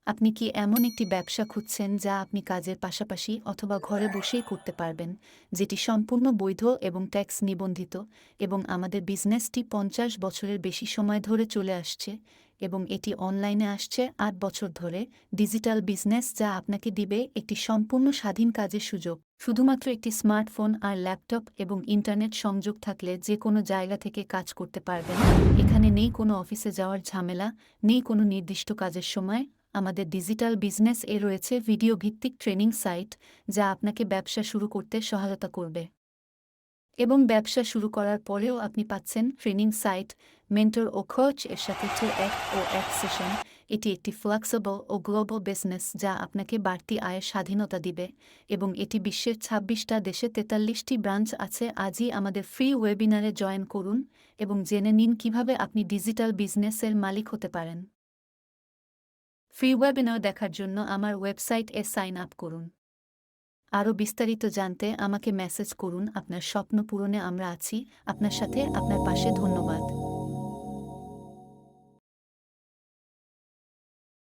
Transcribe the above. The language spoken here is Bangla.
আপনি কি এমন একটি ব্যবসা খুঁজছেন যা আপনি কাজের পাশাপাশি অথবা ঘরে বসেই করতে পারবেন, যেটি সম্পূর্ণ বৈধ এবং ট্যাক্স নিবন্ধিত, এবং আমাদের বিজনেসটি ৫০ বছরের বেশি সময় ধরে চলে আসছে এবং এটি অনলাইনে আসছে ৮ বছর ধরে। ডিজিটাল বিজনেস যা আপনাকে দিবে একটি সম্পূর্ণ স্বাধীন কাজের সুযোগ, শুধুমাত্র একটি স্মার্টফোন আর ল্যাপটপ এবং ইন্টারনেট সংযোগ থাকলে যে কোনো জায়গা থেকে কাজ করতে পারবেন। এখানে নেই কোনো অফিসে যাওয়ার ঝামেলা, নেই কোনো নির্দিষ্ট কাজের সময়। আমাদের ডিজিটাল বিজনেস এ রয়েছে ভিডিও ভিত্তিক ট্রেনিং সাইট যা আপনাকে ব্যবসা শুরু করতে সহায়তা করবে, এবং ব্যবসা শুরু করার পরেও আপনি পাচ্ছেন ট্রেনিং সাইট, মেন্টর ও কোচ এর সাথে 2 এক সেশন। এটি একটি ফ্লেক্সিবল ও গ্লোবাল বিজনেস যা আপনাকে বাড়তি আয়ের স্বাধীনতা দিবে, এবং এটি বিশ্বের ২৬টা দেশে ৪৩টি ব্রাঞ্চ আছে। আজই আমাদের ফ্রি ওয়েবিনারে জয়েন করুন এবং জেনে নিন কিভাবে আপনি ডিজিটাল বিজনেসের মালিক হতে পারেন। ফ্রি ওয়েবিনার দেখার জন্য আমার ওয়েবসাইট সাইন আপ করুন। আরও বিস্তারিত জানতে আমাকে মেসেজ করুন। আপনার স্বপ্ন পূরণে আমরা আছি, আপনার সাথে, আপনার পাশে। ধন্যবাদ।